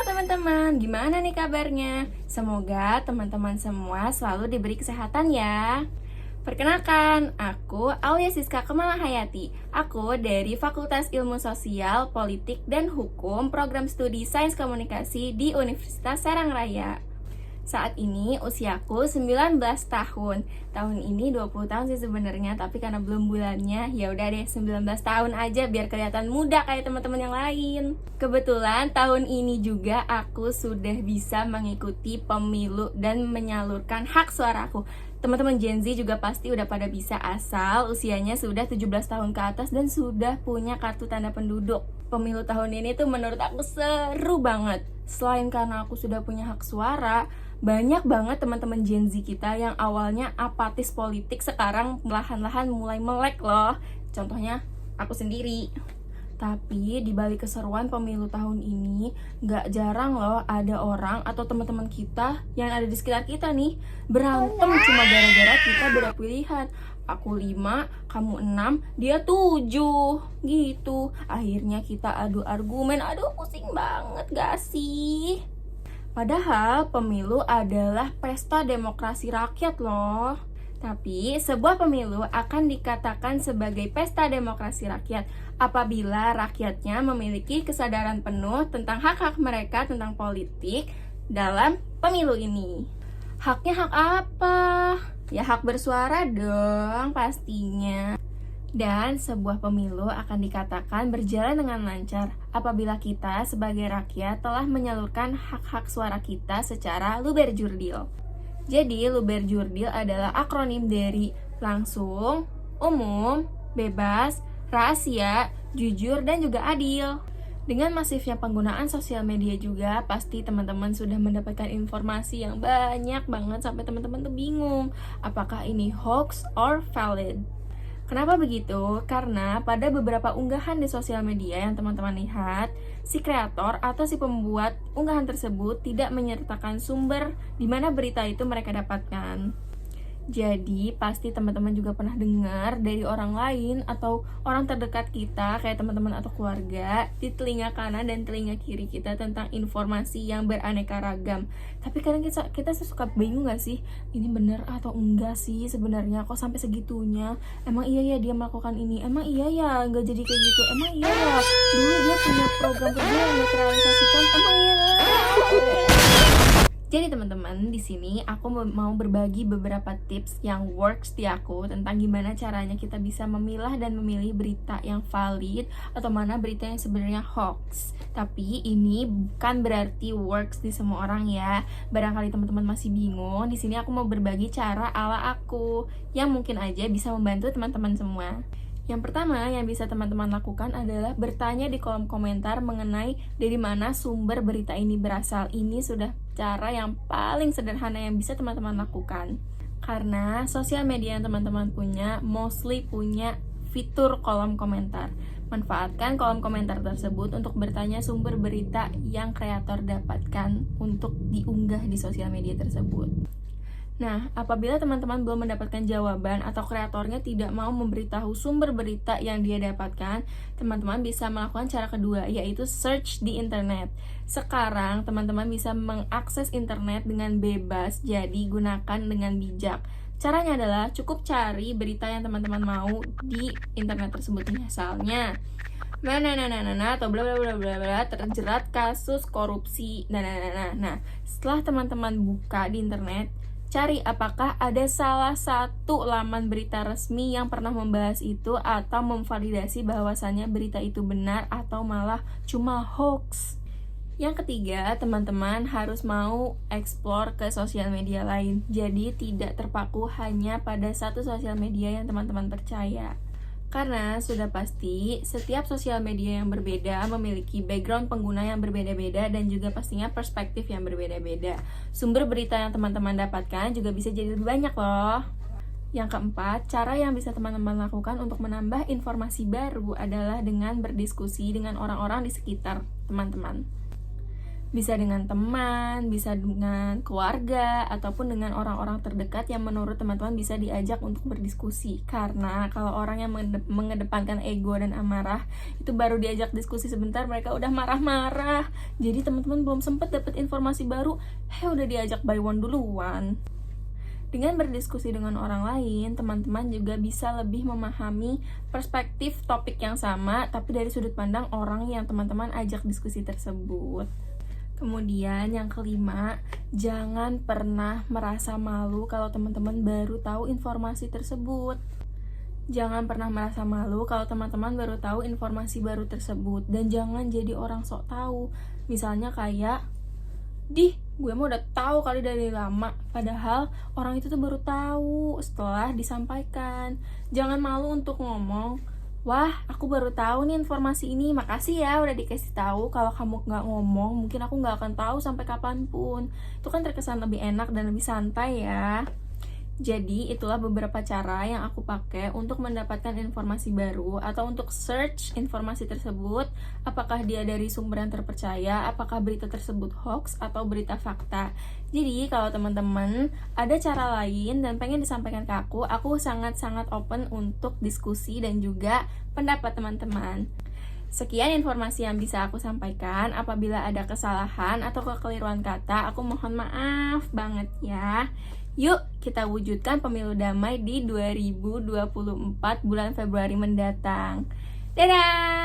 teman-teman, gimana nih kabarnya? Semoga teman-teman semua selalu diberi kesehatan ya. Perkenalkan, aku Aulia Siska Kemala Hayati. Aku dari Fakultas Ilmu Sosial, Politik, dan Hukum Program Studi Sains Komunikasi di Universitas Serang Raya. Saat ini usiaku 19 tahun. Tahun ini 20 tahun sih sebenarnya, tapi karena belum bulannya, ya udah deh 19 tahun aja biar kelihatan muda kayak teman-teman yang lain. Kebetulan tahun ini juga aku sudah bisa mengikuti pemilu dan menyalurkan hak suaraku. Teman-teman Gen Z juga pasti udah pada bisa asal usianya sudah 17 tahun ke atas dan sudah punya kartu tanda penduduk. Pemilu tahun ini tuh menurut aku seru banget. Selain karena aku sudah punya hak suara, banyak banget teman-teman Gen Z kita yang awalnya apatis politik sekarang perlahan-lahan mulai melek loh. Contohnya aku sendiri. Tapi di balik keseruan pemilu tahun ini, gak jarang loh ada orang atau teman-teman kita yang ada di sekitar kita nih berantem cuma gara-gara kita beda pilihan. Aku 5, kamu 6, dia 7 gitu. Akhirnya kita adu argumen, aduh pusing banget gak sih? Padahal pemilu adalah pesta demokrasi rakyat loh. Tapi sebuah pemilu akan dikatakan sebagai pesta demokrasi rakyat apabila rakyatnya memiliki kesadaran penuh tentang hak-hak mereka tentang politik dalam pemilu ini. Haknya hak apa? Ya hak bersuara dong pastinya. Dan sebuah pemilu akan dikatakan berjalan dengan lancar apabila kita sebagai rakyat telah menyalurkan hak-hak suara kita secara luber-jurdil. Jadi luber-jurdil adalah akronim dari langsung, umum, bebas, rahasia, jujur, dan juga adil. Dengan masifnya penggunaan sosial media juga, pasti teman-teman sudah mendapatkan informasi yang banyak banget sampai teman-teman tuh bingung apakah ini hoax or valid. Kenapa begitu? Karena pada beberapa unggahan di sosial media yang teman-teman lihat, si kreator atau si pembuat unggahan tersebut tidak menyertakan sumber di mana berita itu mereka dapatkan. Jadi pasti teman-teman juga pernah dengar dari orang lain atau orang terdekat kita kayak teman-teman atau keluarga di telinga kanan dan telinga kiri kita tentang informasi yang beraneka ragam. Tapi kadang kita suka bingung gak sih? Ini bener atau enggak sih sebenarnya? Kok sampai segitunya? Emang iya ya dia melakukan ini? Emang iya ya nggak jadi kayak gitu? Emang iya ya dulu dia punya program kerja yang netralisasikan? Emang iya ya? Jadi teman-teman, di sini aku mau berbagi beberapa tips yang works di aku tentang gimana caranya kita bisa memilah dan memilih berita yang valid atau mana berita yang sebenarnya hoax. Tapi ini bukan berarti works di semua orang ya. Barangkali teman-teman masih bingung, di sini aku mau berbagi cara ala aku yang mungkin aja bisa membantu teman-teman semua. Yang pertama yang bisa teman-teman lakukan adalah bertanya di kolom komentar mengenai dari mana sumber berita ini berasal. Ini sudah cara yang paling sederhana yang bisa teman-teman lakukan. Karena sosial media yang teman-teman punya mostly punya fitur kolom komentar. Manfaatkan kolom komentar tersebut untuk bertanya sumber berita yang kreator dapatkan untuk diunggah di sosial media tersebut. Nah, apabila teman-teman belum mendapatkan jawaban atau kreatornya tidak mau memberitahu sumber berita yang dia dapatkan, teman-teman bisa melakukan cara kedua, yaitu search di internet. Sekarang, teman-teman bisa mengakses internet dengan bebas, jadi gunakan dengan bijak. Caranya adalah cukup cari berita yang teman-teman mau di internet tersebut. Misalnya, atau bla bla bla bla bla terjerat kasus korupsi. Nah, setelah teman-teman buka di internet, cari apakah ada salah satu laman berita resmi yang pernah membahas itu atau memvalidasi bahwasannya berita itu benar atau malah cuma hoax. Yang ketiga, teman-teman harus mau explore ke sosial media lain. Jadi tidak terpaku hanya pada satu sosial media yang teman-teman percaya. Karena sudah pasti setiap sosial media yang berbeda memiliki background pengguna yang berbeda-beda dan juga pastinya perspektif yang berbeda-beda. Sumber berita yang teman-teman dapatkan juga bisa jadi lebih banyak loh. Yang keempat, cara yang bisa teman-teman lakukan untuk menambah informasi baru adalah dengan berdiskusi dengan orang-orang di sekitar teman-teman. Bisa dengan teman, bisa dengan keluarga, ataupun dengan orang-orang terdekat yang menurut teman-teman bisa diajak untuk berdiskusi. Karena kalau orang yang mengedepankan ego dan amarah, itu baru diajak diskusi sebentar mereka udah marah-marah. Jadi teman-teman belum sempat dapat informasi baru, udah diajak by one duluan. Dengan berdiskusi dengan orang lain, teman-teman juga bisa lebih memahami perspektif topik yang sama, tapi dari sudut pandang orang yang teman-teman ajak diskusi tersebut. Kemudian yang kelima, jangan pernah merasa malu kalau teman-teman baru tahu informasi tersebut. Jangan pernah merasa malu kalau teman-teman baru tahu informasi baru tersebut. Dan jangan jadi orang sok tahu. Misalnya kayak, gue mah udah tahu kali dari lama, padahal orang itu tuh baru tahu setelah disampaikan. Jangan malu untuk ngomong, wah aku baru tahu nih informasi ini, makasih ya udah dikasih tahu. Kalau kamu nggak ngomong, mungkin aku nggak akan tahu sampai kapanpun. Itu kan terkesan lebih enak dan lebih santai ya. Jadi itulah beberapa cara yang aku pakai untuk mendapatkan informasi baru atau untuk search informasi tersebut, apakah dia dari sumber yang terpercaya, apakah berita tersebut hoax atau berita fakta. Jadi kalau teman-teman ada cara lain dan pengen disampaikan ke aku sangat-sangat open untuk diskusi dan juga pendapat teman-teman. Sekian informasi yang bisa aku sampaikan. Apabila ada kesalahan atau kekeliruan kata, aku mohon maaf banget ya. Yuk kita wujudkan pemilu damai di 2024 bulan Februari mendatang. Dadah!